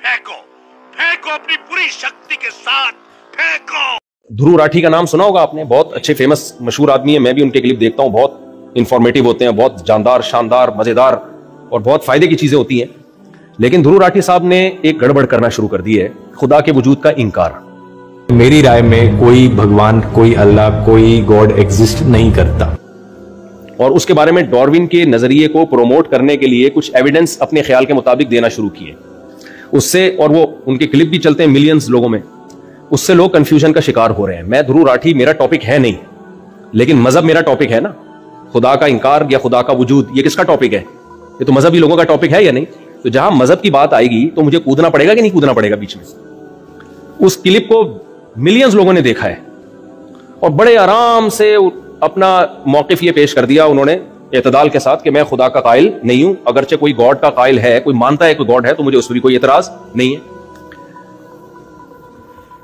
फेंको, फेंको अपनी पूरी शक्ति के साथ फेंको। ध्रुव राठी का नाम सुना होगा आपने, बहुत अच्छे फेमस मशहूर आदमी है। मैं भी उनके क्लिप देखता हूं, बहुत इंफॉर्मेटिव होते हैं, बहुत जानदार, शानदार, मजेदार और बहुत फायदे की चीजें होती हैं। लेकिन ध्रुव राठी साहब ने एक गड़बड़ करना शुरू कर दी है, खुदा के वजूद का इंकार। मेरी राय में कोई भगवान, कोई अल्लाह, कोई गॉड एग्जिस्ट नहीं करता। और उसके बारे में डार्विन के नजरिए को प्रमोट करने के लिए कुछ एविडेंस अपने ख्याल के मुताबिक देना शुरू किए उससे, और वो उनके क्लिप भी चलते हैं मिलियंस लोगों में। उससे लोग कंफ्यूजन का शिकार हो रहे हैं। मैं ध्रुव राठी, मेरा टॉपिक है नहीं, लेकिन मजहब मेरा टॉपिक है ना। खुदा का इंकार या खुदा का वजूद, ये किसका टॉपिक है? ये तो मजहबी लोगों का टॉपिक है या नहीं? तो जहां मजहब की बात आएगी तो मुझे कूदना पड़ेगा कि नहीं कूदना पड़ेगा बीच में? उस क्लिप को मिलियंस लोगों ने देखा है और बड़े आराम से अपना मौकिफ ये पेश कर दिया उन्होंने एतदाल के साथ कि मैं खुदा का कायल नहीं हूं। अगरचे कोई गॉड का कायल है, कोई मानता है कोई गॉड है, तो मुझे उस पर भी कोई एतराज नहीं है।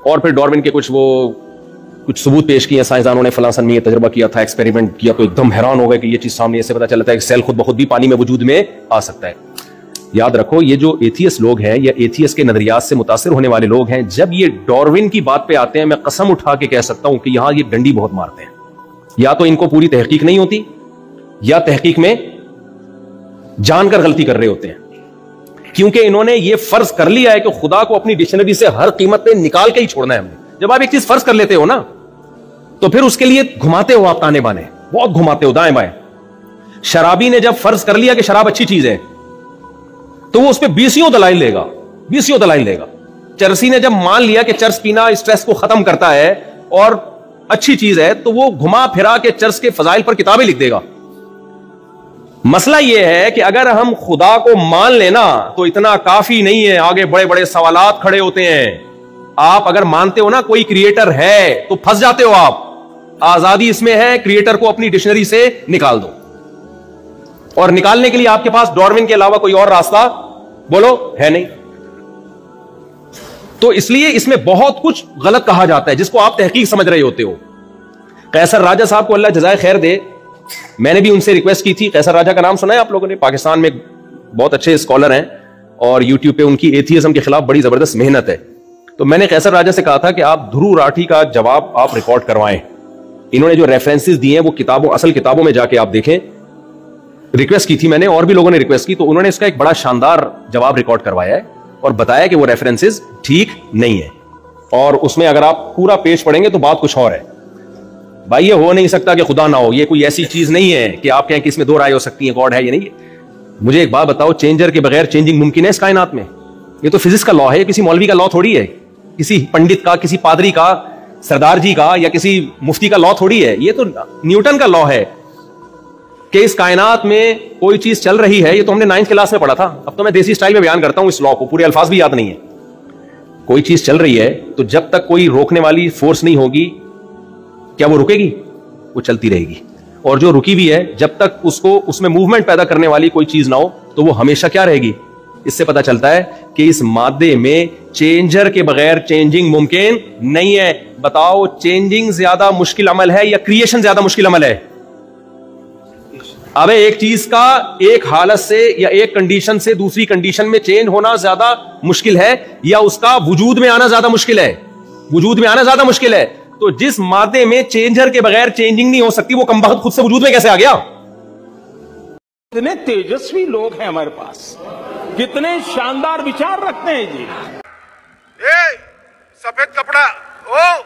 और फिर डार्विन के कुछ सबूत पेश किए, साइंसदानों ने फलां सन में ये तजुर्बा किया था, एक्सपेरिमेंट किया, तो एकदम हैरान हो गए कि ये चीज सामने ऐसे पता चलता है कि सेल खुद ब खुद भी पानी में वजूद में आ सकता है। याद रखो, ये जो एथियस लोग हैं या एथियस के नजरियात से मुतासिर होने वाले लोग हैं, जब ये डार्विन की बात पे आते हैं, मैं कसम उठा के कह सकता हूं कि यहां ये डंडी बहुत मारते हैं। या तो इनको पूरी तहकीक नहीं होती, या तहकीक में जानकर गलती कर रहे होते हैं, क्योंकि इन्होंने ये फर्ज कर लिया है कि खुदा को अपनी डिक्शनरी से हर कीमत पे निकाल के ही छोड़ना है हमने। जब आप एक चीज फर्ज कर लेते हो ना, तो फिर उसके लिए घुमाते हो आप ताने बाने, बहुत घुमाते हो दाएं बाएं। शराबी ने जब फर्ज कर लिया कि शराब अच्छी चीज है, तो वो उस पर बीसियों दलाइल लेगा। चरसी ने जब मान लिया कि चरस पीना स्ट्रेस को खत्म करता है और अच्छी चीज है, तो वो घुमा फिरा के चर्च के फजाइल पर किताबें लिख देगा। मसला यह है कि अगर हम खुदा को मान लेना तो इतना काफी नहीं है, आगे बड़े बड़े सवालात खड़े होते हैं। आप अगर मानते हो ना कोई क्रिएटर है, तो फंस जाते हो आप। आजादी इसमें है, क्रिएटर को अपनी डिक्शनरी से निकाल दो, और निकालने के लिए आपके पास डार्विन के अलावा कोई और रास्ता बोलो है नहीं। तो इसलिए इसमें बहुत कुछ गलत कहा जाता है जिसको आप तहकीक समझ रहे होते हो। कैसर राजा साहब को अल्लाह जज़ाए खैर दे, मैंने भी उनसे रिक्वेस्ट की थी। कैसर राजा का नाम सुना है आप लोगों ने? पाकिस्तान में बहुत अच्छे स्कॉलर हैं और यूट्यूब पे उनकी एथियज्म के खिलाफ बड़ी जबरदस्त मेहनत है। तो मैंने कैसर राजा से कहा था कि आप ध्रुव राठी का जवाब आप रिकॉर्ड करवाएं। इन्होंने जो रेफरेंसेस दिए हैं वो किताबों, असल किताबों में जाके आप देखें। रिक्वेस्ट की थी मैंने, और भी लोगों ने रिक्वेस्ट की, तो उन्होंने इसका एक बड़ा शानदार जवाब रिकॉर्ड करवाया है और बताया कि वो रेफरेंसेस ठीक नहीं है। और उसमें अगर आप पूरा पेज पढ़ेंगे तो बात कुछ और है। भाई ये हो नहीं सकता कि खुदा ना हो, ये कोई ऐसी चीज नहीं है कि आप कहें कि इसमें दो राय हो सकती है, गॉड है या नहीं है। मुझे एक बात बताओ, चेंजर के बगैर चेंजिंग मुमकिन है इस कायनात में? ये तो फिजिक्स का लॉ है, किसी मौलवी का लॉ थोड़ी है, किसी पंडित का, किसी पादरी का, सरदार जी का या किसी मुफ्ती का लॉ थोड़ी है। ये तो न्यूटन का लॉ है कि इस कायनात में कोई चीज चल रही है। ये तो हमने 9th क्लास में पढ़ा था। अब तो मैं देसी स्टाइल में बयान करता हूं इस लॉ को, पूरे अल्फाज भी याद नहीं है। कोई चीज चल रही है तो जब तक कोई रोकने वाली फोर्स नहीं होगी, क्या वो रुकेगी? वो चलती रहेगी। और जो रुकी भी है, जब तक उसको उसमें मूवमेंट पैदा करने वाली कोई चीज ना हो, तो वो हमेशा क्या रहेगी? इससे पता चलता है कि इस मादे में चेंजर के बगैर चेंजिंग मुमकिन नहीं है। बताओ, चेंजिंग ज्यादा मुश्किल अमल है या क्रिएशन ज्यादा मुश्किल अमल है? अबे एक चीज का एक हालत से या एक कंडीशन से दूसरी कंडीशन में चेंज होना ज्यादा मुश्किल है या उसका वजूद में आना ज्यादा मुश्किल है? वजूद में आना ज्यादा मुश्किल है। तो जिस मादे में चेंजर के बगैर चेंजिंग नहीं हो सकती, वो कमबख्त खुद से वजूद में कैसे आ गया? कितने तेजस्वी लोग हैं हमारे पास, कितने शानदार विचार रखते हैं जी। सफेद कपड़ा, ओ